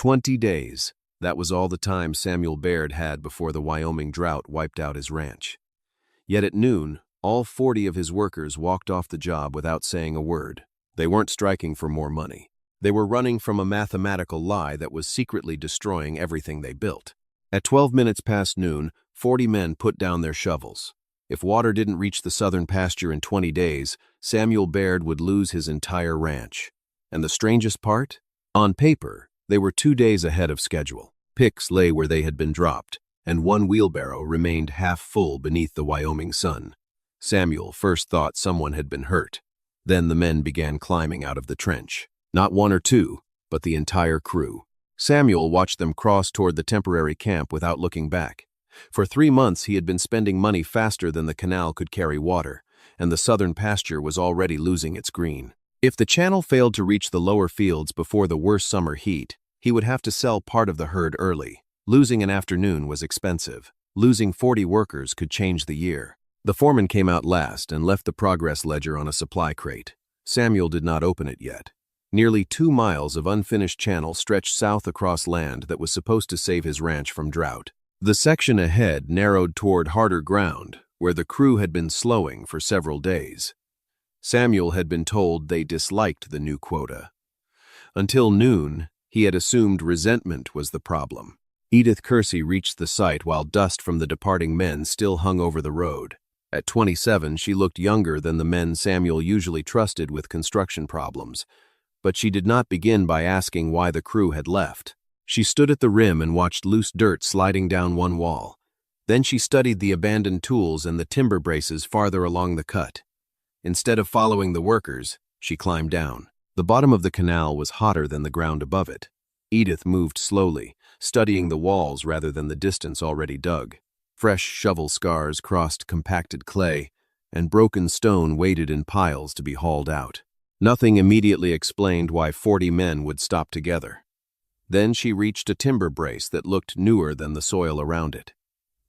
20 days. That was all the time Samuel Baird had before the Wyoming drought wiped out his ranch. Yet at noon, all 40 of his workers walked off the job without saying a word. They weren't striking for more money. They were running from a mathematical lie that was secretly destroying everything they built. At 12 minutes past noon, 40 men put down their shovels. If water didn't reach the southern pasture in 20 days, Samuel Baird would lose his entire ranch. And the strangest part? On paper, they were 2 days ahead of schedule. Picks lay where they had been dropped, and one wheelbarrow remained half full beneath the Wyoming sun. Samuel first thought someone had been hurt. Then the men began climbing out of the trench. Not one or two, but the entire crew. Samuel watched them cross toward the temporary camp without looking back. For 3 months he had been spending money faster than the canal could carry water, and the southern pasture was already losing its green. If the channel failed to reach the lower fields before the worst summer heat, he would have to sell part of the herd early. Losing an afternoon was expensive. Losing 40 workers could change the year. The foreman came out last and left the progress ledger on a supply crate. Samuel did not open it yet. Nearly 2 miles of unfinished channel stretched south across land that was supposed to save his ranch from drought. The section ahead narrowed toward harder ground, where the crew had been slowing for several days. Samuel had been told they disliked the new quota. Until noon, he had assumed resentment was the problem. Edith Kersey reached the site while dust from the departing men still hung over the road. At 27, she looked younger than the men Samuel usually trusted with construction problems, but she did not begin by asking why the crew had left. She stood at the rim and watched loose dirt sliding down one wall. Then she studied the abandoned tools and the timber braces farther along the cut. Instead of following the workers, she climbed down. The bottom of the canal was hotter than the ground above it. Edith moved slowly, studying the walls rather than the distance already dug. Fresh shovel scars crossed compacted clay, and broken stone waited in piles to be hauled out. Nothing immediately explained why 40 men would stop together. Then she reached a timber brace that looked newer than the soil around it.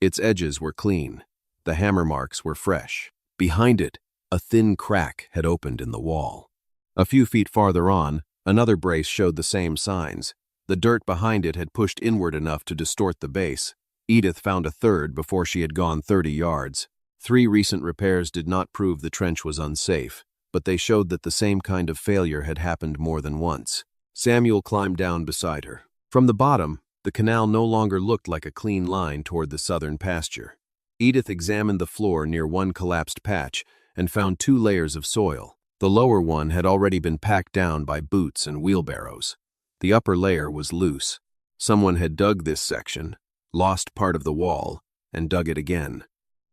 Its edges were clean. The hammer marks were fresh. Behind it, a thin crack had opened in the wall. A few feet farther on, another brace showed the same signs. The dirt behind it had pushed inward enough to distort the base. Edith found a third before she had gone 30 yards. 3 recent repairs did not prove the trench was unsafe, but they showed that the same kind of failure had happened more than once. Samuel climbed down beside her. From the bottom, the canal no longer looked like a clean line toward the southern pasture. Edith examined the floor near one collapsed patch and found 2 layers of soil. The lower one had already been packed down by boots and wheelbarrows. The upper layer was loose. Someone had dug this section, lost part of the wall, and dug it again.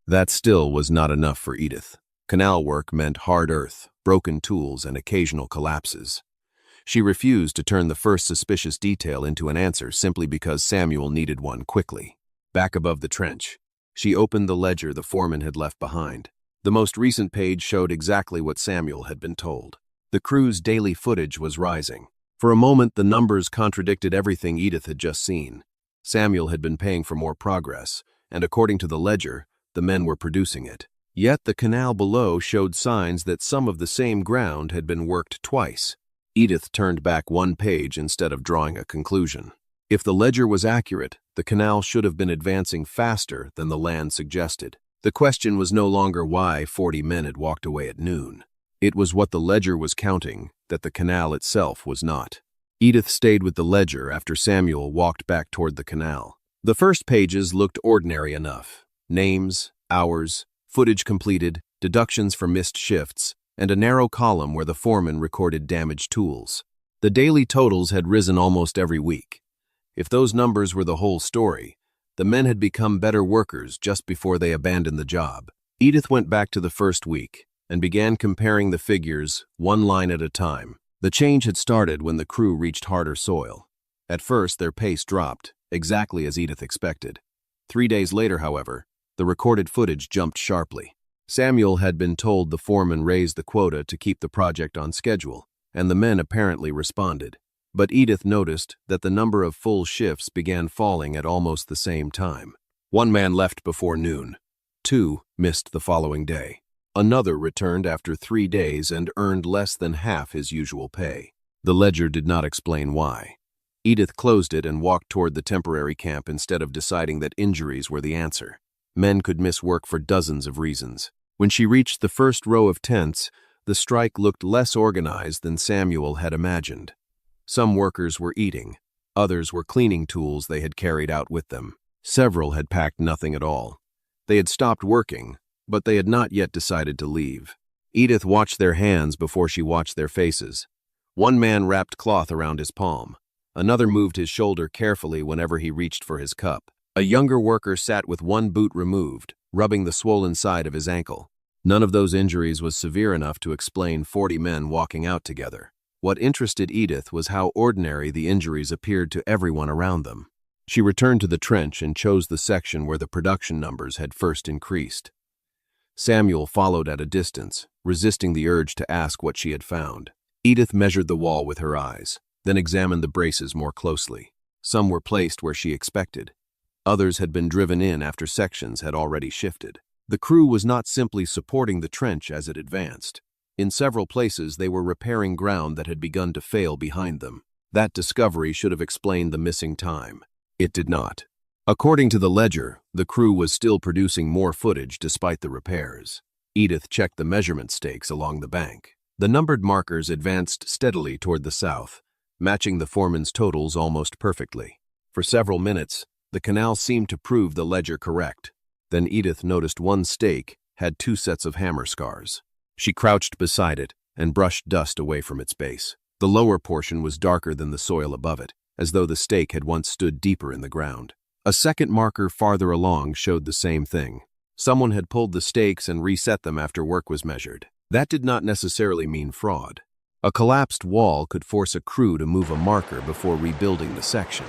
That still was not enough for Edith. Canal work meant hard earth, broken tools, and occasional collapses. She refused to turn the first suspicious detail into an answer simply because Samuel needed one quickly. Back above the trench, she opened the ledger the foreman had left behind. The most recent page showed exactly what Samuel had been told. The crew's daily footage was rising. For a moment, the numbers contradicted everything Edith had just seen. Samuel had been paying for more progress, and according to the ledger, the men were producing it. Yet the canal below showed signs that some of the same ground had been worked twice. Edith turned back one page instead of drawing a conclusion. If the ledger was accurate, the canal should have been advancing faster than the land suggested. The question was no longer why 40 men had walked away at noon. It was what the ledger was counting that the canal itself was not. Edith stayed with the ledger after Samuel walked back toward the canal. The first pages looked ordinary enough. Names, hours, footage completed, deductions for missed shifts, and a narrow column where the foreman recorded damaged tools. The daily totals had risen almost every week. If those numbers were the whole story, the men had become better workers just before they abandoned the job. Edith went back to the first week and began comparing the figures one line at a time. The change had started when the crew reached harder soil. At first, their pace dropped, exactly as Edith expected. 3 days later, however, the recorded footage jumped sharply. Samuel had been told the foreman raised the quota to keep the project on schedule, and the men apparently responded. But Edith noticed that the number of full shifts began falling at almost the same time. 1 man left before noon. 2 missed the following day. Another returned after 3 days and earned less than half his usual pay. The ledger did not explain why. Edith closed it and walked toward the temporary camp instead of deciding that injuries were the answer. Men could miss work for dozens of reasons. When she reached the first row of tents, the strike looked less organized than Samuel had imagined. Some workers were eating. Others were cleaning tools they had carried out with them. Several had packed nothing at all. They had stopped working, but they had not yet decided to leave. Edith watched their hands before she watched their faces. One man wrapped cloth around his palm. Another moved his shoulder carefully whenever he reached for his cup. A younger worker sat with one boot removed, rubbing the swollen side of his ankle. None of those injuries was severe enough to explain 40 men walking out together. What interested Edith was how ordinary the injuries appeared to everyone around them. She returned to the trench and chose the section where the production numbers had first increased. Samuel followed at a distance, resisting the urge to ask what she had found. Edith measured the wall with her eyes, then examined the braces more closely. Some were placed where she expected. Others had been driven in after sections had already shifted. The crew was not simply supporting the trench as it advanced. In several places, they were repairing ground that had begun to fail behind them. That discovery should have explained the missing time. It did not. According to the ledger, the crew was still producing more footage despite the repairs. Edith checked the measurement stakes along the bank. The numbered markers advanced steadily toward the south, matching the foreman's totals almost perfectly. For several minutes, the canal seemed to prove the ledger correct. Then Edith noticed one stake had 2 sets of hammer scars. She crouched beside it and brushed dust away from its base. The lower portion was darker than the soil above it, as though the stake had once stood deeper in the ground. A second marker farther along showed the same thing. Someone had pulled the stakes and reset them after work was measured. That did not necessarily mean fraud. A collapsed wall could force a crew to move a marker before rebuilding the section.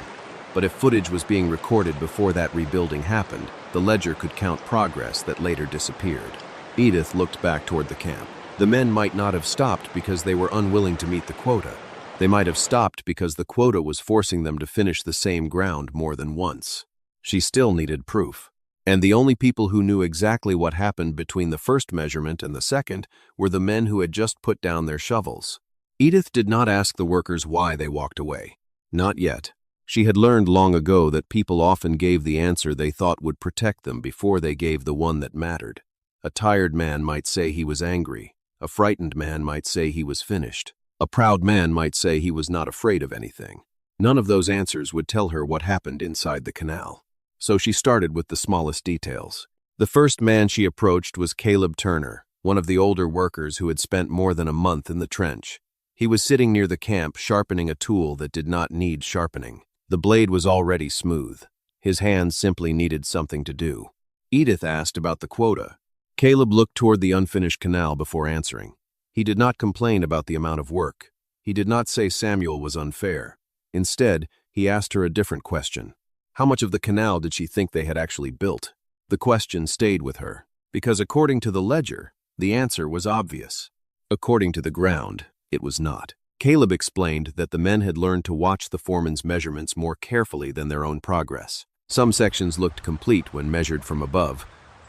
But if footage was being recorded before that rebuilding happened, the ledger could count progress that later disappeared. Edith looked back toward the camp. The men might not have stopped because they were unwilling to meet the quota. They might have stopped because the quota was forcing them to finish the same ground more than once. She still needed proof. And the only people who knew exactly what happened between the first measurement and the second were the men who had just put down their shovels. Edith did not ask the workers why they walked away. Not yet. She had learned long ago that people often gave the answer they thought would protect them before they gave the one that mattered. A tired man might say he was angry. A frightened man might say he was finished. A proud man might say he was not afraid of anything. None of those answers would tell her what happened inside the canal. So she started with the smallest details. The first man she approached was Caleb Turner, one of the older workers who had spent more than a month in the trench. He was sitting near the camp sharpening a tool that did not need sharpening. The blade was already smooth. His hands simply needed something to do. Edith asked about the quota. Caleb looked toward the unfinished canal before answering. He did not complain about the amount of work. He did not say Samuel was unfair. Instead, he asked her a different question. How much of the canal did she think they had actually built? The question stayed with her, because according to the ledger, the answer was obvious. According to the ground, it was not. Caleb explained that the men had learned to watch the foreman's measurements more carefully than their own progress. Some sections looked complete when measured from above,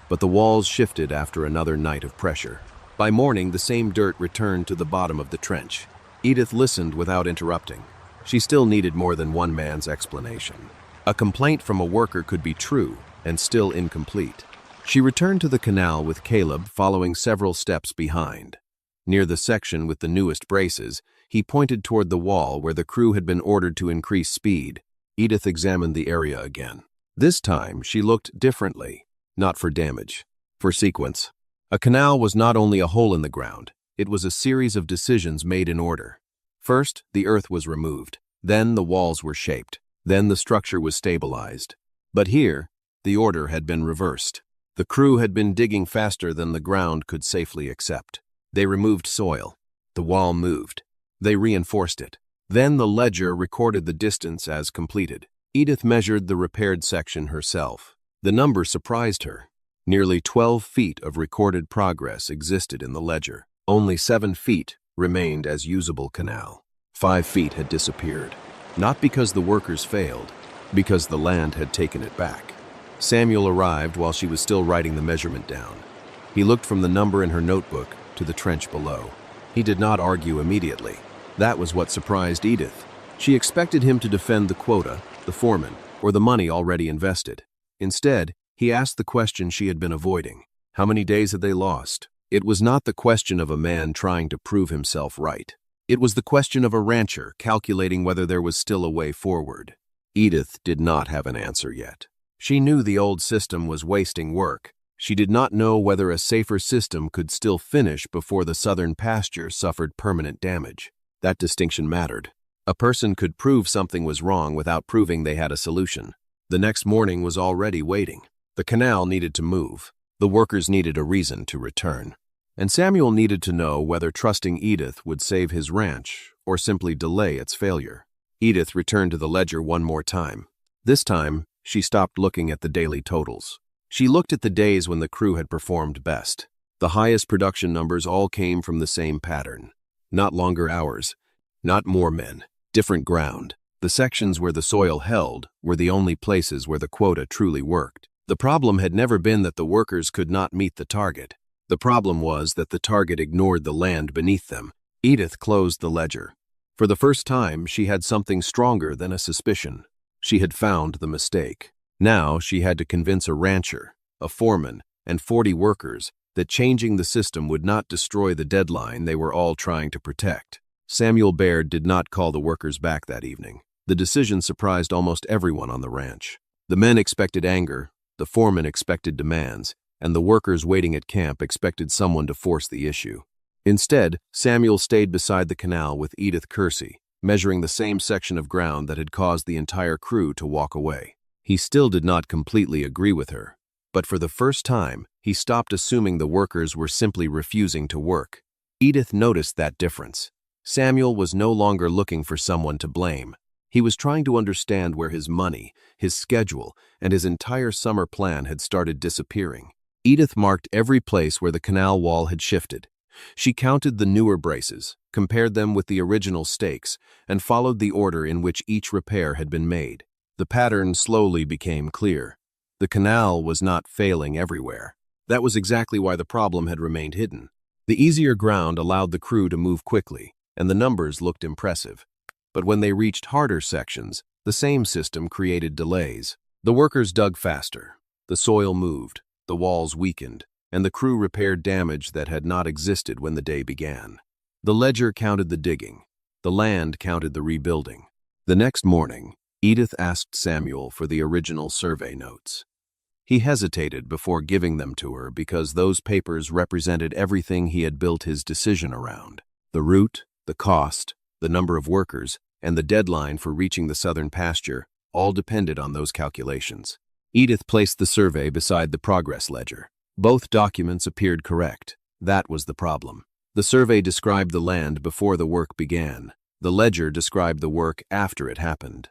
but the walls shifted after another night of pressure. By morning, the same dirt returned to the bottom of the trench. Edith listened without interrupting. She still needed more than one man's explanation. A complaint from a worker could be true and still incomplete. She returned to the canal with Caleb, following several steps behind. Near the section with the newest braces, he pointed toward the wall where the crew had been ordered to increase speed. Edith examined the area again. This time, she looked differently, not for damage, for sequence. A canal was not only a hole in the ground, it was a series of decisions made in order. First, the earth was removed. Then the walls were shaped. Then the structure was stabilized. But here, the order had been reversed. The crew had been digging faster than the ground could safely accept. They removed soil. The wall moved. They reinforced it. Then the ledger recorded the distance as completed. Edith measured the repaired section herself. The number surprised her. Nearly 12 feet of recorded progress existed in the ledger. Only 7 feet remained as usable canal. 5 feet had disappeared. Not because the workers failed, because the land had taken it back. Samuel arrived while she was still writing the measurement down. He looked from the number in her notebook to the trench below. He did not argue immediately. That was what surprised Edith. She expected him to defend the quota, the foreman, or the money already invested. Instead, he asked the question she had been avoiding. How many days had they lost? It was not the question of a man trying to prove himself right. It was the question of a rancher calculating whether there was still a way forward. Edith did not have an answer yet. She knew the old system was wasting work. She did not know whether a safer system could still finish before the southern pasture suffered permanent damage. That distinction mattered. A person could prove something was wrong without proving they had a solution. The next morning was already waiting. The canal needed to move. The workers needed a reason to return. And Samuel needed to know whether trusting Edith would save his ranch or simply delay its failure. Edith returned to the ledger one more time. This time, she stopped looking at the daily totals. She looked at the days when the crew had performed best. The highest production numbers all came from the same pattern. Not longer hours, not more men, different ground. The sections where the soil held were the only places where the quota truly worked. The problem had never been that the workers could not meet the target. The problem was that the target ignored the land beneath them. Edith closed the ledger. For the first time, she had something stronger than a suspicion. She had found the mistake. Now she had to convince a rancher, a foreman, and 40 workers that changing the system would not destroy the deadline they were all trying to protect. Samuel Baird did not call the workers back that evening. The decision surprised almost everyone on the ranch. The men expected anger, the foreman expected demands, and the workers waiting at camp expected someone to force the issue. Instead, Samuel stayed beside the canal with Edith Kersey, measuring the same section of ground that had caused the entire crew to walk away. He still did not completely agree with her, but for the first time, he stopped assuming the workers were simply refusing to work. Edith noticed that difference. Samuel was no longer looking for someone to blame. He was trying to understand where his money, his schedule, and his entire summer plan had started disappearing. Edith marked every place where the canal wall had shifted. She counted the newer braces, compared them with the original stakes, and followed the order in which each repair had been made. The pattern slowly became clear. The canal was not failing everywhere. That was exactly why the problem had remained hidden. The easier ground allowed the crew to move quickly, and the numbers looked impressive. But when they reached harder sections, the same system created delays. The workers dug faster. The soil moved. The walls weakened, and the crew repaired damage that had not existed when the day began. The ledger counted the digging. The land counted the rebuilding. The next morning, Edith asked Samuel for the original survey notes. He hesitated before giving them to her because those papers represented everything he had built his decision around. The route, the cost, the number of workers, and the deadline for reaching the southern pasture all depended on those calculations. Edith placed the survey beside the progress ledger. Both documents appeared correct. That was the problem. The survey described the land before the work began. The ledger described the work after it happened.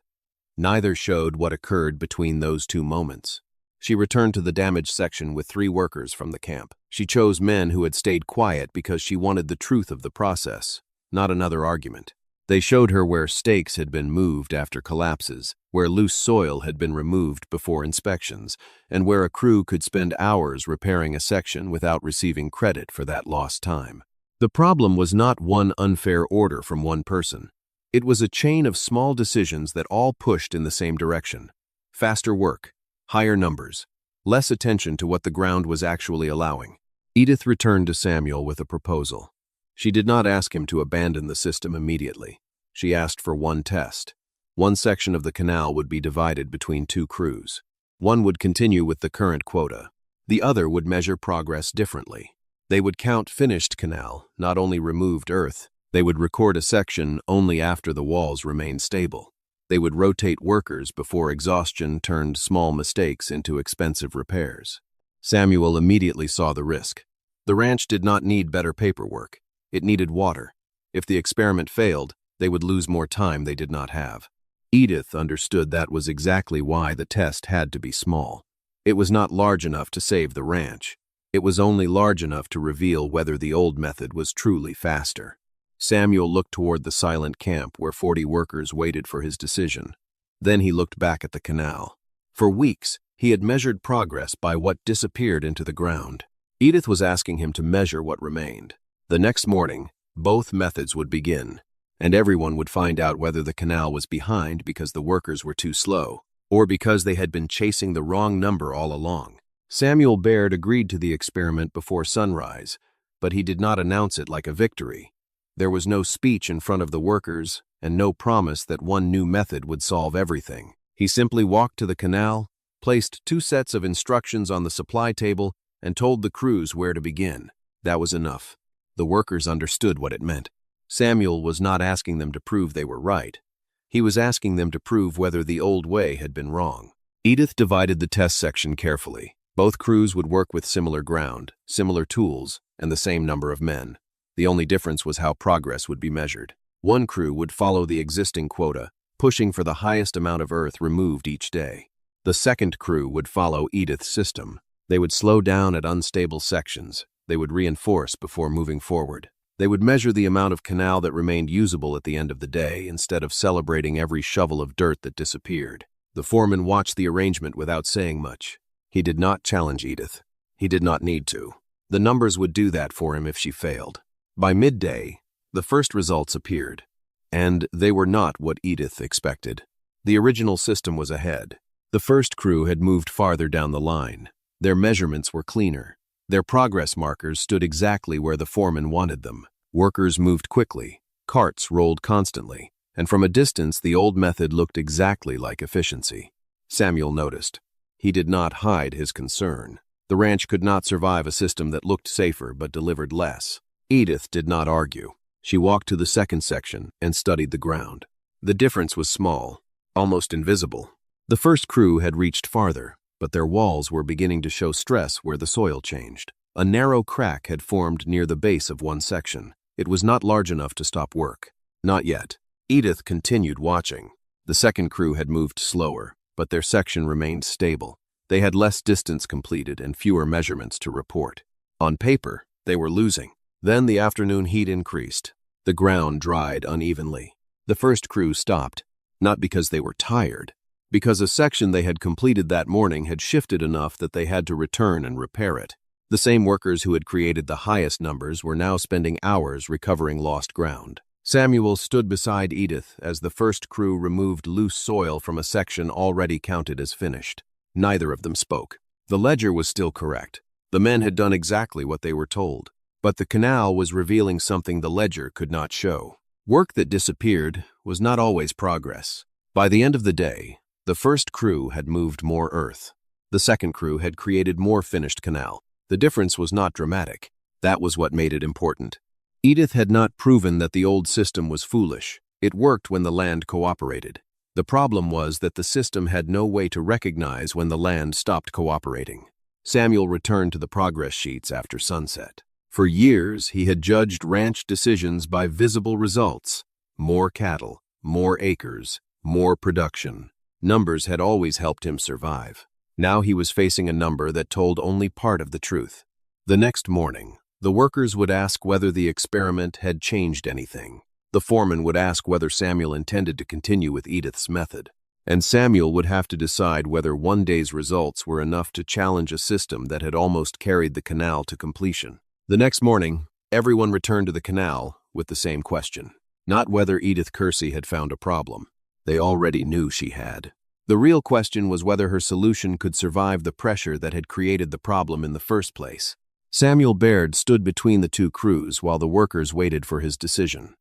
Neither showed what occurred between those two moments. She returned to the damaged section with 3 workers from the camp. She chose men who had stayed quiet because she wanted the truth of the process, not another argument. They showed her where stakes had been moved after collapses, where loose soil had been removed before inspections, and where a crew could spend hours repairing a section without receiving credit for that lost time. The problem was not one unfair order from one person. It was a chain of small decisions that all pushed in the same direction. Faster work, higher numbers, less attention to what the ground was actually allowing. Edith returned to Samuel with a proposal. She did not ask him to abandon the system immediately. She asked for one test. One section of the canal would be divided between 2 crews. One would continue with the current quota. The other would measure progress differently. They would count finished canal, not only removed earth. They would record a section only after the walls remained stable. They would rotate workers before exhaustion turned small mistakes into expensive repairs. Samuel immediately saw the risk. The ranch did not need better paperwork. It needed water. If the experiment failed, they would lose more time they did not have. Edith understood that was exactly why the test had to be small. It was not large enough to save the ranch. It was only large enough to reveal whether the old method was truly faster. Samuel looked toward the silent camp where 40 workers waited for his decision. Then he looked back at the canal. For weeks, he had measured progress by what disappeared into the ground. Edith was asking him to measure what remained. The next morning, both methods would begin, and everyone would find out whether the canal was behind because the workers were too slow, or because they had been chasing the wrong number all along. Samuel Baird agreed to the experiment before sunrise, but he did not announce it like a victory. There was no speech in front of the workers, and no promise that one new method would solve everything. He simply walked to the canal, placed 2 sets of instructions on the supply table, and told the crews where to begin. That was enough. The workers understood what it meant. Samuel was not asking them to prove they were right. He was asking them to prove whether the old way had been wrong. Edith divided the test section carefully. Both crews would work with similar ground, similar tools, and the same number of men. The only difference was how progress would be measured. One crew would follow the existing quota, pushing for the highest amount of earth removed each day. The second crew would follow Edith's system. They would slow down at unstable sections. They would reinforce before moving forward. They would measure the amount of canal that remained usable at the end of the day instead of celebrating every shovel of dirt that disappeared. The foreman watched the arrangement without saying much. He did not challenge Edith. He did not need to. The numbers would do that for him if she failed. By midday, the first results appeared, and they were not what Edith expected. The original system was ahead. The first crew had moved farther down the line. Their measurements were cleaner. Their progress markers stood exactly where the foreman wanted them. Workers moved quickly. Carts rolled constantly, and from a distance the old method looked exactly like efficiency. Samuel noticed. He did not hide his concern. The ranch could not survive a system that looked safer but delivered less. Edith did not argue. She walked to the second section and studied the ground. The difference was small, almost invisible. The first crew had reached farther, but their walls were beginning to show stress where the soil changed. A narrow crack had formed near the base of one section. It was not large enough to stop work. Not yet. Edith continued watching. The second crew had moved slower, but their section remained stable. They had less distance completed and fewer measurements to report. On paper, they were losing. Then the afternoon heat increased. The ground dried unevenly. The first crew stopped, not because they were tired, because a section they had completed that morning had shifted enough that they had to return and repair it. The same workers who had created the highest numbers were now spending hours recovering lost ground. Samuel stood beside Edith as the first crew removed loose soil from a section already counted as finished. Neither of them spoke. The ledger was still correct. The men had done exactly what they were told. But the canal was revealing something the ledger could not show. Work that disappeared was not always progress. By the end of the day, the first crew had moved more earth. The second crew had created more finished canal. The difference was not dramatic. That was what made it important. Edith had not proven that the old system was foolish. It worked when the land cooperated. The problem was that the system had no way to recognize when the land stopped cooperating. Samuel returned to the progress sheets after sunset. For years, he had judged ranch decisions by visible results. More cattle, more acres, more production. Numbers had always helped him survive. Now he was facing a number that told only part of the truth. The next morning, the workers would ask whether the experiment had changed anything. The foreman would ask whether Samuel intended to continue with Edith's method. And Samuel would have to decide whether one day's results were enough to challenge a system that had almost carried the canal to completion. The next morning, everyone returned to the canal with the same question. Not whether Edith Kersey had found a problem. They already knew she had. The real question was whether her solution could survive the pressure that had created the problem in the first place. Samuel Baird stood between the two crews while the workers waited for his decision.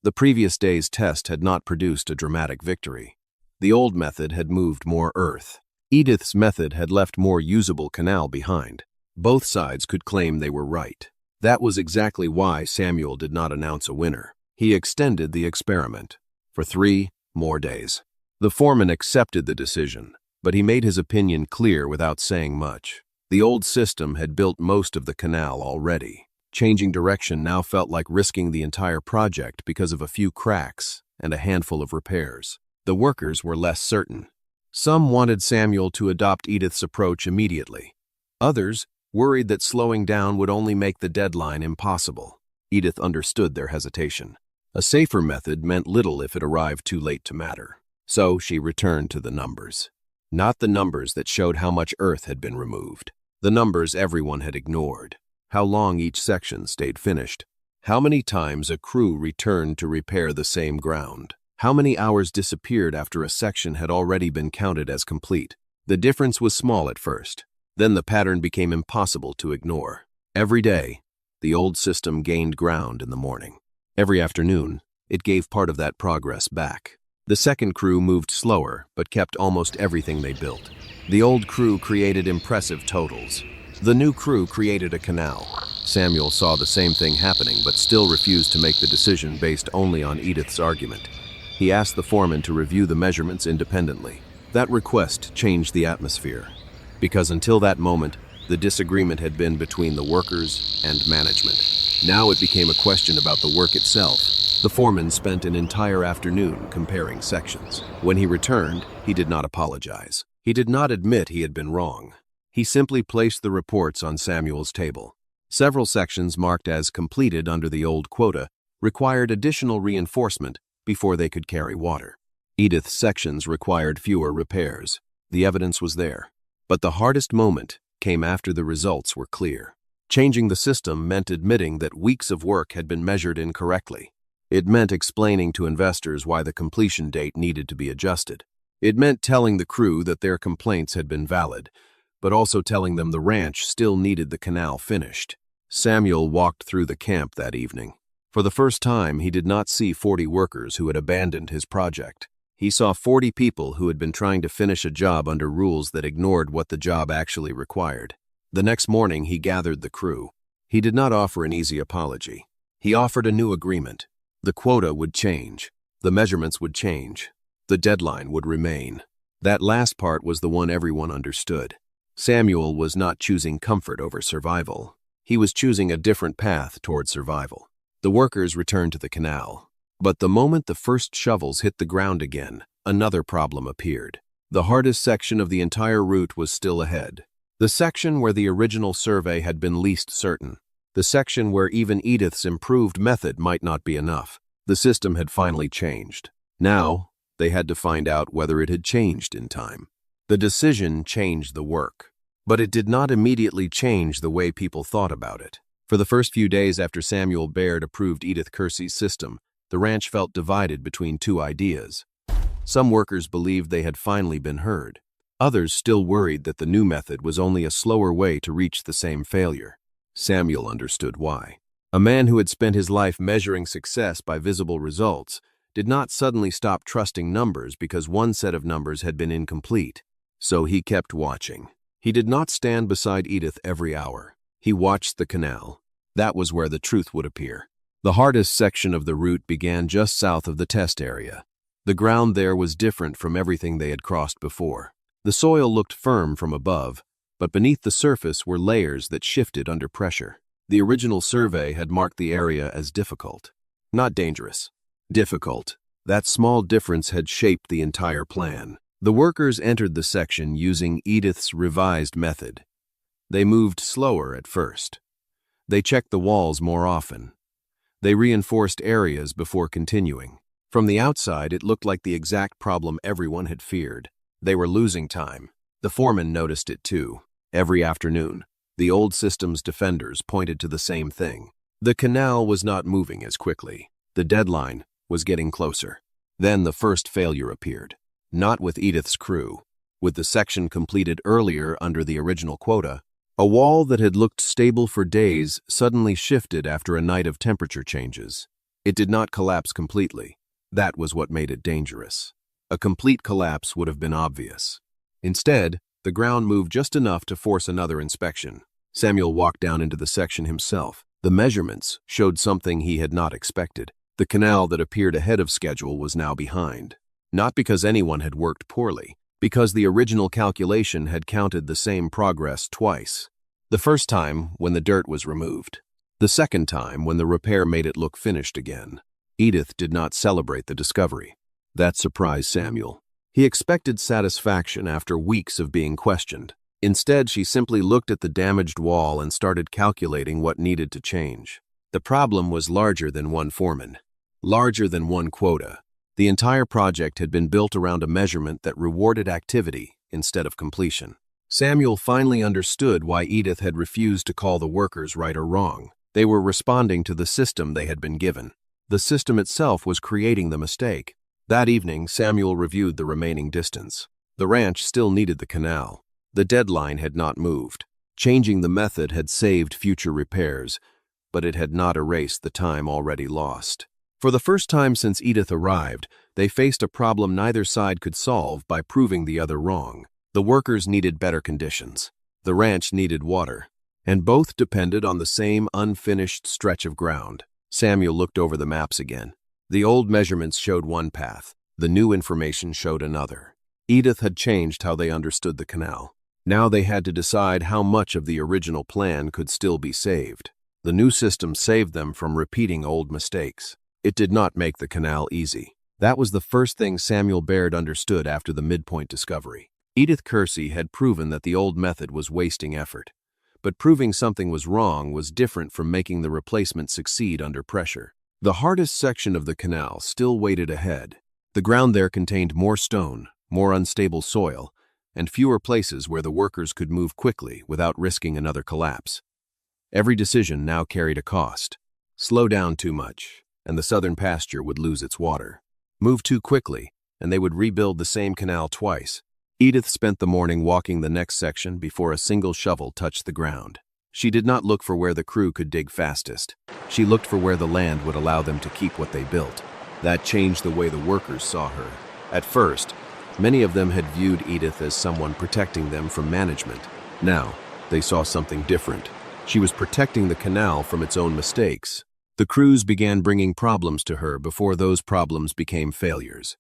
The previous day's test had not produced a dramatic victory. The old method had moved more earth. Edith's method had left more usable canal behind. Both sides could claim they were right. That was exactly why Samuel did not announce a winner. He extended the experiment for 3 more days. The foreman accepted the decision, but he made his opinion clear without saying much. The old system had built most of the canal already. Changing direction now felt like risking the entire project because of a few cracks and a handful of repairs. The workers were less certain. Some wanted Samuel to adopt Edith's approach immediately. Others worried that slowing down would only make the deadline impossible. Edith understood their hesitation. A safer method meant little if it arrived too late to matter. So she returned to the numbers. Not the numbers that showed how much earth had been removed. The numbers everyone had ignored. How long each section stayed finished. How many times a crew returned to repair the same ground? How many hours disappeared after a section had already been counted as complete? The difference was small at first. Then the pattern became impossible to ignore. Every day, the old system gained ground in the morning. Every afternoon, it gave part of that progress back. The second crew moved slower, but kept almost everything they built. The old crew created impressive totals. The new crew created a canal. Samuel saw the same thing happening, but still refused to make the decision based only on Edith's argument. He asked the foreman to review the measurements independently. That request changed the atmosphere, because until that moment, the disagreement had been between the workers and management. Now it became a question about the work itself. The foreman spent an entire afternoon comparing sections. When he returned, he did not apologize. He did not admit he had been wrong. He simply placed the reports on Samuel's table. Several sections marked as completed under the old quota required additional reinforcement before they could carry water. Edith's sections required fewer repairs. The evidence was there. But the hardest moment came after the results were clear. Changing the system meant admitting that weeks of work had been measured incorrectly. It meant explaining to investors why the completion date needed to be adjusted. It meant telling the crew that their complaints had been valid, but also telling them the ranch still needed the canal finished. Samuel walked through the camp that evening. For the first time, he did not see 40 workers who had abandoned his project. He saw 40 people who had been trying to finish a job under rules that ignored what the job actually required. The next morning, he gathered the crew. He did not offer an easy apology. He offered a new agreement. The quota would change. The measurements would change. The deadline would remain. That last part was the one everyone understood. Samuel was not choosing comfort over survival. He was choosing a different path toward survival. The workers returned to the canal. But the moment the first shovels hit the ground again, another problem appeared. The hardest section of the entire route was still ahead. The section where the original survey had been least certain. The section where even Edith's improved method might not be enough. The system had finally changed. Now, they had to find out whether it had changed in time. The decision changed the work, but it did not immediately change the way people thought about it. For the first few days after Samuel Baird approved Edith Kersey's system, the ranch felt divided between two ideas. Some workers believed they had finally been heard. Others still worried that the new method was only a slower way to reach the same failure. Samuel understood why. A man who had spent his life measuring success by visible results did not suddenly stop trusting numbers because one set of numbers had been incomplete. So he kept watching. He did not stand beside Edith every hour. He watched the canal. That was where the truth would appear. The hardest section of the route began just south of the test area. The ground there was different from everything they had crossed before. The soil looked firm from above, but beneath the surface were layers that shifted under pressure. The original survey had marked the area as difficult. Not dangerous. Difficult. That small difference had shaped the entire plan. The workers entered the section using Edith's revised method. They moved slower at first. They checked the walls more often. They reinforced areas before continuing. From the outside, it looked like the exact problem everyone had feared. They were losing time. The foreman noticed it too. Every afternoon, the old system's defenders pointed to the same thing. The canal was not moving as quickly. The deadline was getting closer. Then the first failure appeared. Not with Edith's crew. With the section completed earlier under the original quota, a wall that had looked stable for days suddenly shifted after a night of temperature changes. It did not collapse completely. That was what made it dangerous. A complete collapse would have been obvious. Instead, the ground moved just enough to force another inspection. Samuel walked down into the section himself. The measurements showed something he had not expected. The canal that appeared ahead of schedule was now behind. Not because anyone had worked poorly, because the original calculation had counted the same progress twice. The first time when the dirt was removed. The second time when the repair made it look finished again. Edith did not celebrate the discovery. That surprised Samuel. He expected satisfaction after weeks of being questioned. Instead, she simply looked at the damaged wall and started calculating what needed to change. The problem was larger than one foreman, larger than one quota. The entire project had been built around a measurement that rewarded activity instead of completion. Samuel finally understood why Edith had refused to call the workers right or wrong. They were responding to the system they had been given. The system itself was creating the mistake. That evening, Samuel reviewed the remaining distance. The ranch still needed the canal. The deadline had not moved. Changing the method had saved future repairs, but it had not erased the time already lost. For the first time since Edith arrived, they faced a problem neither side could solve by proving the other wrong. The workers needed better conditions. The ranch needed water, and both depended on the same unfinished stretch of ground. Samuel looked over the maps again. The old measurements showed one path. The new information showed another. Edith had changed how they understood the canal. Now they had to decide how much of the original plan could still be saved. The new system saved them from repeating old mistakes. It did not make the canal easy. That was the first thing Samuel Baird understood after the midpoint discovery. Edith Kersey had proven that the old method was wasting effort. But proving something was wrong was different from making the replacement succeed under pressure. The hardest section of the canal still waited ahead. The ground there contained more stone, more unstable soil, and fewer places where the workers could move quickly without risking another collapse. Every decision now carried a cost. Slow down too much, and the southern pasture would lose its water. Move too quickly, and they would rebuild the same canal twice. Edith spent the morning walking the next section before a single shovel touched the ground. She did not look for where the crew could dig fastest. She looked for where the land would allow them to keep what they built. That changed the way the workers saw her. At first, many of them had viewed Edith as someone protecting them from management. Now, they saw something different. She was protecting the canal from its own mistakes. The crews began bringing problems to her before those problems became failures.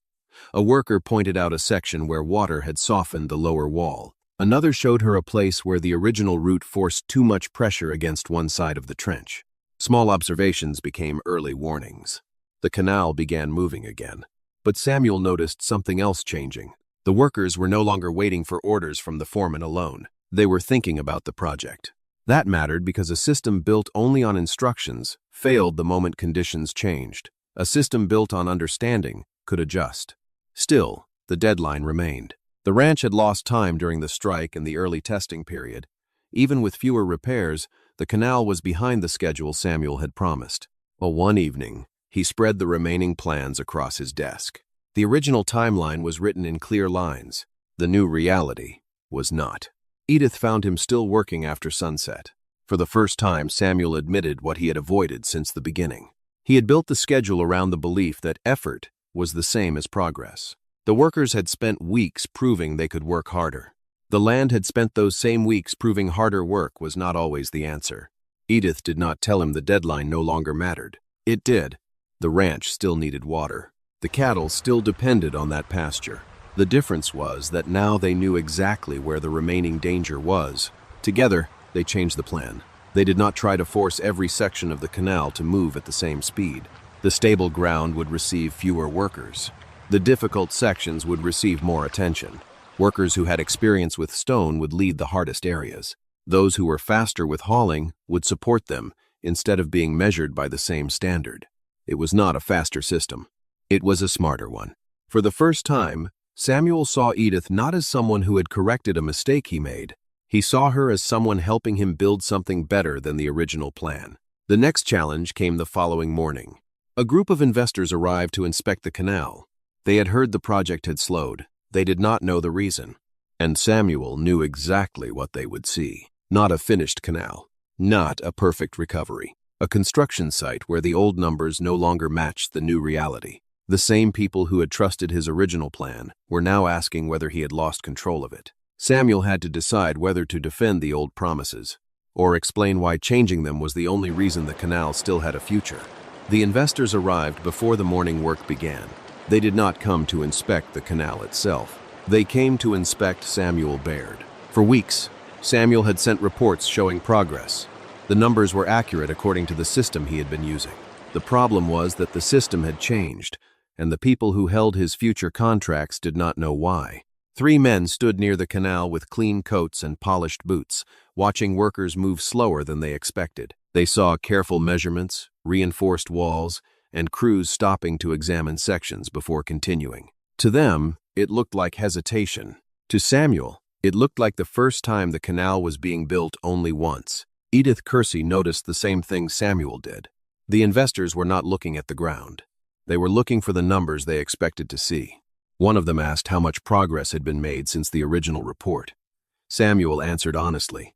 A worker pointed out a section where water had softened the lower wall. Another showed her a place where the original route forced too much pressure against one side of the trench. Small observations became early warnings. The canal began moving again. But Samuel noticed something else changing. The workers were no longer waiting for orders from the foreman alone. They were thinking about the project. That mattered because a system built only on instructions failed the moment conditions changed. A system built on understanding could adjust. Still, the deadline remained. The ranch had lost time during the strike and the early testing period. Even with fewer repairs, the canal was behind the schedule Samuel had promised. Well, one evening, he spread the remaining plans across his desk. The original timeline was written in clear lines. The new reality was not. Edith found him still working after sunset. For the first time, Samuel admitted what he had avoided since the beginning. He had built the schedule around the belief that effort was the same as progress. The workers had spent weeks proving they could work harder. The land had spent those same weeks proving harder work was not always the answer. Edith did not tell him the deadline no longer mattered. It did. The ranch still needed water. The cattle still depended on that pasture. The difference was that now they knew exactly where the remaining danger was. Together, they changed the plan. They did not try to force every section of the canal to move at the same speed. The stable ground would receive fewer workers. The difficult sections would receive more attention. Workers who had experience with stone would lead the hardest areas. Those who were faster with hauling would support them instead of being measured by the same standard. It was not a faster system. It was a smarter one. For the first time, Samuel saw Edith not as someone who had corrected a mistake he made. He saw her as someone helping him build something better than the original plan. The next challenge came the following morning. A group of investors arrived to inspect the canal. They had heard the project had slowed. They did not know the reason. And Samuel knew exactly what they would see. Not a finished canal. Not a perfect recovery. A construction site where the old numbers no longer matched the new reality. The same people who had trusted his original plan were now asking whether he had lost control of it. Samuel had to decide whether to defend the old promises or explain why changing them was the only reason the canal still had a future. The investors arrived before the morning work began. They did not come to inspect the canal itself. They came to inspect Samuel Baird. For weeks, Samuel had sent reports showing progress. The numbers were accurate according to the system he had been using. The problem was that the system had changed, and the people who held his future contracts did not know why. 3 men stood near the canal with clean coats and polished boots, watching workers move slower than they expected. They saw careful measurements, reinforced walls, and crews stopping to examine sections before continuing. To them, it looked like hesitation. To Samuel, it looked like the first time the canal was being built only once. Edith Kersey noticed the same thing Samuel did. The investors were not looking at the ground. They were looking for the numbers they expected to see. One of them asked how much progress had been made since the original report. Samuel answered honestly.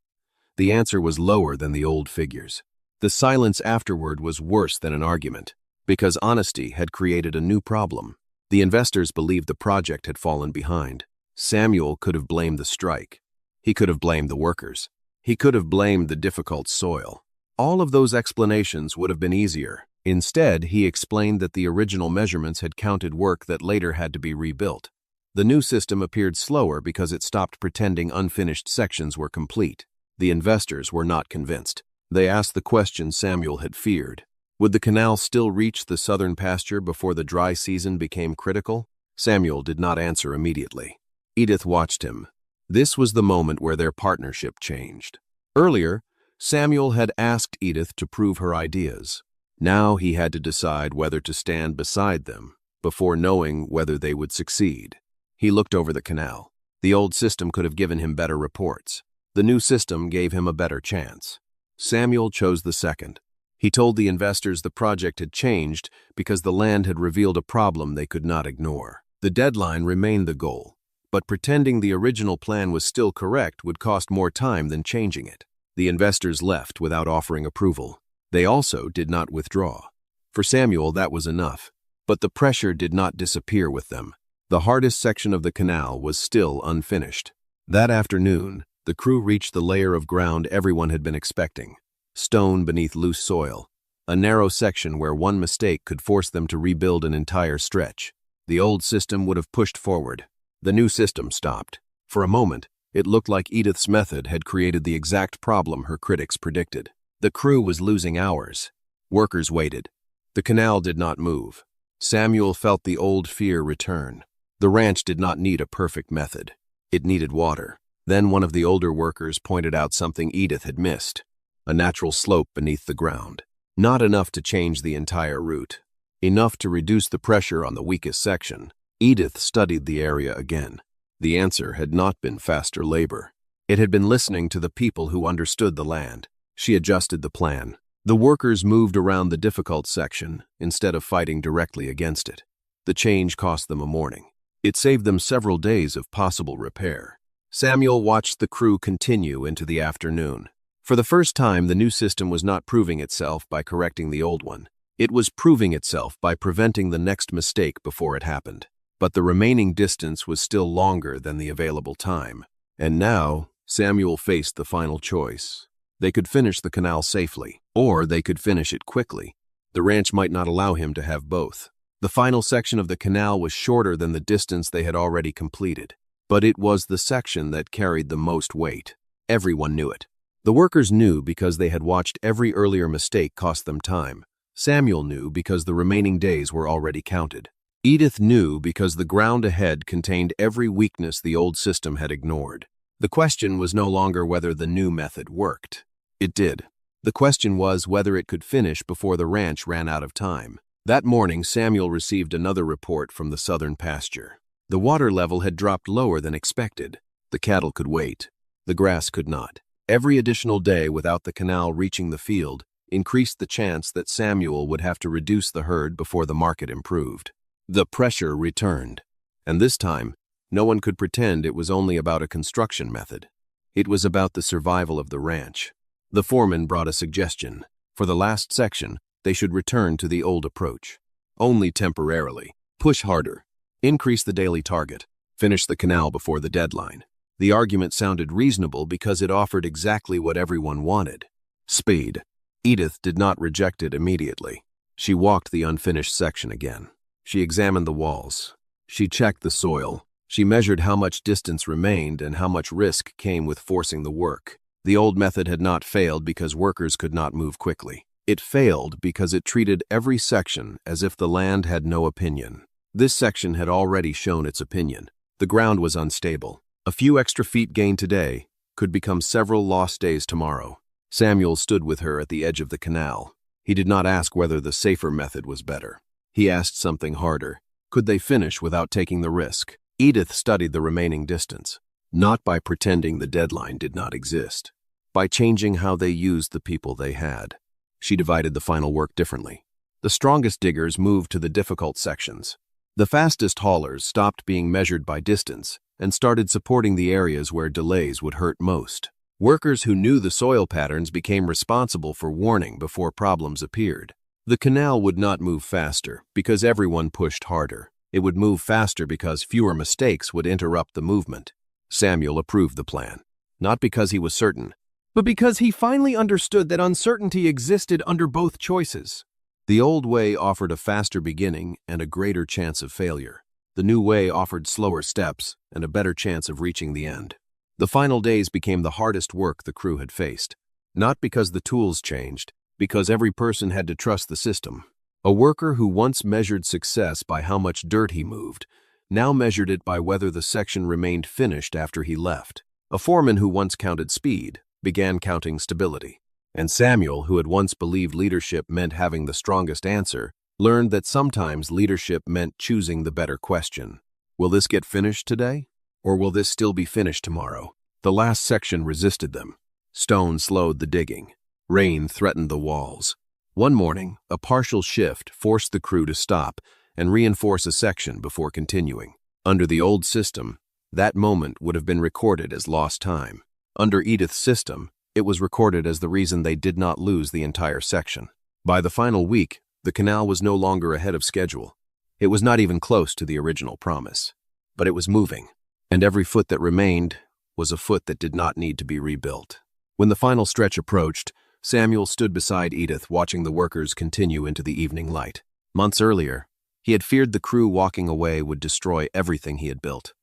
The answer was lower than the old figures. The silence afterward was worse than an argument, because honesty had created a new problem. The investors believed the project had fallen behind. Samuel could have blamed the strike. He could have blamed the workers. He could have blamed the difficult soil. All of those explanations would have been easier. Instead, he explained that the original measurements had counted work that later had to be rebuilt. The new system appeared slower because it stopped pretending unfinished sections were complete. The investors were not convinced. They asked the question Samuel had feared. Would the canal still reach the southern pasture before the dry season became critical? Samuel did not answer immediately. Edith watched him. This was the moment where their partnership changed. Earlier, Samuel had asked Edith to prove her ideas. Now he had to decide whether to stand beside them before knowing whether they would succeed. He looked over the canal. The old system could have given him better reports. The new system gave him a better chance. Samuel chose the second. He told the investors the project had changed because the land had revealed a problem they could not ignore. The deadline remained the goal, but pretending the original plan was still correct would cost more time than changing it. The investors left without offering approval. They also did not withdraw. For Samuel, that was enough. But the pressure did not disappear with them. The hardest section of the canal was still unfinished. That afternoon, the crew reached the layer of ground everyone had been expecting. Stone beneath loose soil. A narrow section where one mistake could force them to rebuild an entire stretch. The old system would have pushed forward. The new system stopped. For a moment, it looked like Edith's method had created the exact problem her critics predicted. The crew was losing hours. Workers waited. The canal did not move. Samuel felt the old fear return. The ranch did not need a perfect method. It needed water. Then one of the older workers pointed out something Edith had missed. A natural slope beneath the ground. Not enough to change the entire route. Enough to reduce the pressure on the weakest section. Edith studied the area again. The answer had not been faster labor. It had been listening to the people who understood the land. She adjusted the plan. The workers moved around the difficult section instead of fighting directly against it. The change cost them a morning. It saved them several days of possible repair. Samuel watched the crew continue into the afternoon. For the first time, the new system was not proving itself by correcting the old one. It was proving itself by preventing the next mistake before it happened. But the remaining distance was still longer than the available time. And now, Samuel faced the final choice. They could finish the canal safely, or they could finish it quickly. The ranch might not allow him to have both. The final section of the canal was shorter than the distance they had already completed, but it was the section that carried the most weight. Everyone knew it. The workers knew because they had watched every earlier mistake cost them time. Samuel knew because the remaining days were already counted. Edith knew because the ground ahead contained every weakness the old system had ignored. The question was no longer whether the new method worked. It did. The question was whether it could finish before the ranch ran out of time. That morning, Samuel received another report from the southern pasture. The water level had dropped lower than expected. The cattle could wait. The grass could not. Every additional day without the canal reaching the field increased the chance that Samuel would have to reduce the herd before the market improved. The pressure returned. And this time, no one could pretend it was only about a construction method. It was about the survival of the ranch. The foreman brought a suggestion. For the last section, they should return to the old approach. Only temporarily. Push harder. Increase the daily target. Finish the canal before the deadline. The argument sounded reasonable because it offered exactly what everyone wanted. Speed. Edith did not reject it immediately. She walked the unfinished section again. She examined the walls. She checked the soil. She measured how much distance remained and how much risk came with forcing the work. The old method had not failed because workers could not move quickly. It failed because it treated every section as if the land had no opinion. This section had already shown its opinion. The ground was unstable. A few extra feet gained today could become several lost days tomorrow. Samuel stood with her at the edge of the canal. He did not ask whether the safer method was better. He asked something harder. Could they finish without taking the risk? Edith studied the remaining distance, not by pretending the deadline did not exist. by changing how they used the people they had. She divided the final work differently. The strongest diggers moved to the difficult sections. The fastest haulers stopped being measured by distance and started supporting the areas where delays would hurt most. Workers who knew the soil patterns became responsible for warning before problems appeared. The canal would not move faster because everyone pushed harder. It would move faster because fewer mistakes would interrupt the movement. Samuel approved the plan, not because he was certain, but because he finally understood that uncertainty existed under both choices. The old way offered a faster beginning and a greater chance of failure. The new way offered slower steps and a better chance of reaching the end. The final days became the hardest work the crew had faced, not because the tools changed, because every person had to trust the system. A worker who once measured success by how much dirt he moved, now measured it by whether the section remained finished after he left. A foreman who once counted speed began counting stability. And Samuel, who had once believed leadership meant having the strongest answer, learned that sometimes leadership meant choosing the better question. Will this get finished today? Or will this still be finished tomorrow? The last section resisted them. Stone slowed the digging. Rain threatened the walls. One morning, a partial shift forced the crew to stop and reinforce a section before continuing. Under the old system, that moment would have been recorded as lost time. Under Edith's system, it was recorded as the reason they did not lose the entire section. By the final week, the canal was no longer ahead of schedule. It was not even close to the original promise. But it was moving, and every foot that remained was a foot that did not need to be rebuilt. When the final stretch approached, Samuel stood beside Edith, watching the workers continue into the evening light. Months earlier, he had feared the crew walking away would destroy everything he had built.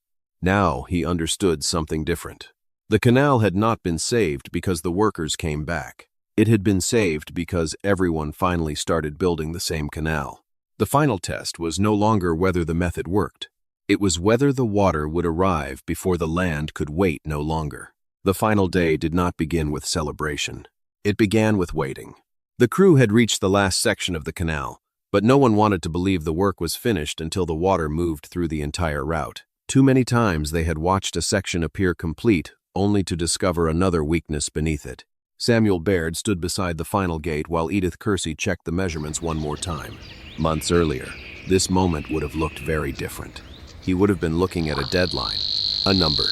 Now he understood something different. The canal had not been saved because the workers came back. It had been saved because everyone finally started building the same canal. The final test was no longer whether the method worked. It was whether the water would arrive before the land could wait no longer. The final day did not begin with celebration. It began with waiting. The crew had reached the last section of the canal, but no one wanted to believe the work was finished until the water moved through the entire route. Too many times they had watched a section appear complete, only to discover another weakness beneath it. Samuel Baird stood beside the final gate while Edith Kersey checked the measurements one more time. Months earlier, this moment would have looked very different. He would have been looking at a deadline, a number,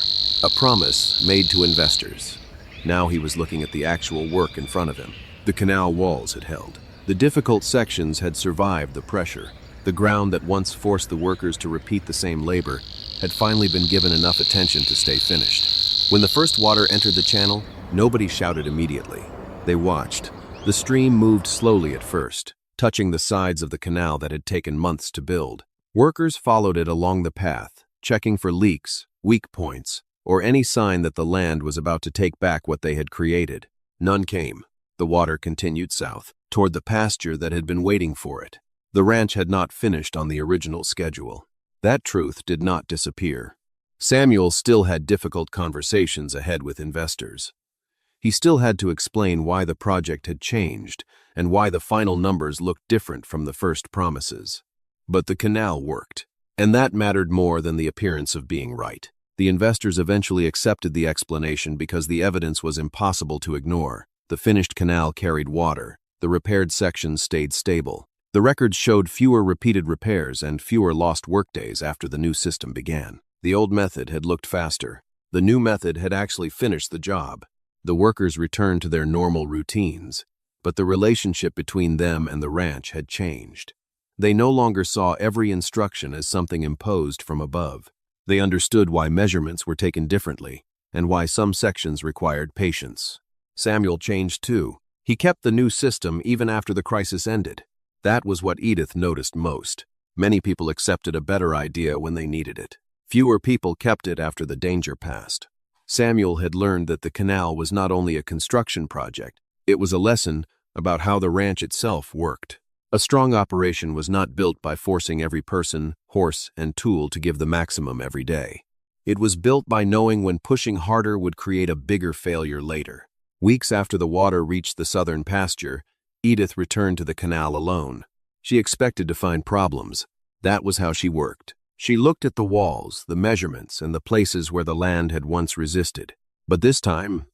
a promise made to investors. Now he was looking at the actual work in front of him. The canal walls had held. The difficult sections had survived the pressure. The ground that once forced the workers to repeat the same labor had finally been given enough attention to stay finished. When the first water entered the channel, nobody shouted immediately. They watched. The stream moved slowly at first, touching the sides of the canal that had taken months to build. Workers followed it along the path, checking for leaks, weak points, or any sign that the land was about to take back what they had created. None came. The water continued south, toward the pasture that had been waiting for it. The ranch had not finished on the original schedule. That truth did not disappear. Samuel still had difficult conversations ahead with investors. He still had to explain why the project had changed and why the final numbers looked different from the first promises. But the canal worked, and that mattered more than the appearance of being right. The investors eventually accepted the explanation because the evidence was impossible to ignore. The finished canal carried water. The repaired sections stayed stable. The records showed fewer repeated repairs and fewer lost workdays after the new system began. The old method had looked faster. The new method had actually finished the job. The workers returned to their normal routines, but the relationship between them and the ranch had changed. They no longer saw every instruction as something imposed from above. They understood why measurements were taken differently and why some sections required patience. Samuel changed too. He kept the new system even after the crisis ended. That was what Edith noticed most. Many people accepted a better idea when they needed it. Fewer people kept it after the danger passed. Samuel had learned that the canal was not only a construction project, it was a lesson about how the ranch itself worked. A strong operation was not built by forcing every person, horse, and tool to give the maximum every day. It was built by knowing when pushing harder would create a bigger failure later. Weeks after the water reached the southern pasture, Edith returned to the canal alone. She expected to find problems. That was how she worked. She looked at the walls, the measurements, and the places where the land had once resisted. But this time,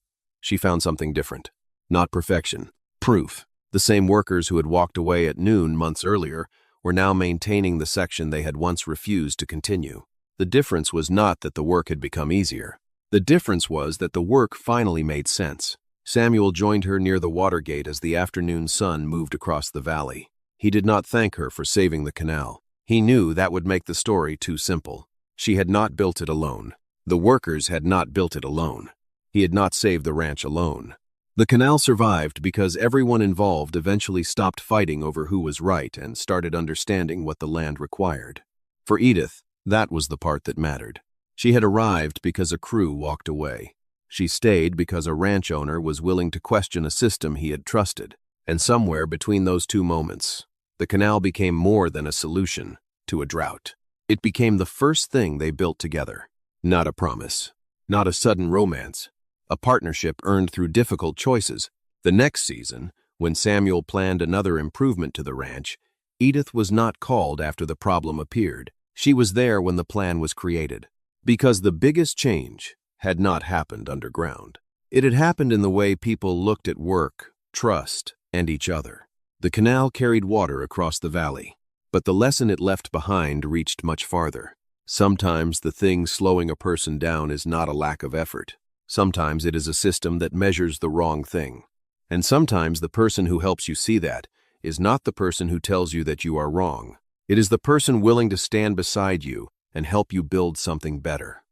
she found something different. Not perfection. Proof. The same workers who had walked away at noon months earlier were now maintaining the section they had once refused to continue. The difference was not that the work had become easier. The difference was that the work finally made sense. Samuel joined her near the water gate as the afternoon sun moved across the valley. He did not thank her for saving the canal. He knew that would make the story too simple. She had not built it alone. The workers had not built it alone. He had not saved the ranch alone. The canal survived because everyone involved eventually stopped fighting over who was right and started understanding what the land required. For Edith, that was the part that mattered. She had arrived because a crew walked away. She stayed because a ranch owner was willing to question a system he had trusted. And somewhere between those two moments, the canal became more than a solution to a drought. It became the first thing they built together. Not a promise, not a sudden romance, a partnership earned through difficult choices. The next season, when Samuel planned another improvement to the ranch, Edith was not called after the problem appeared. She was there when the plan was created. Because the biggest change had not happened underground. It had happened in the way people looked at work, trust, and each other. The canal carried water across the valley, but the lesson it left behind reached much farther. Sometimes the thing slowing a person down is not a lack of effort. Sometimes it is a system that measures the wrong thing. And sometimes the person who helps you see that is not the person who tells you that you are wrong. It is the person willing to stand beside you and help you build something better.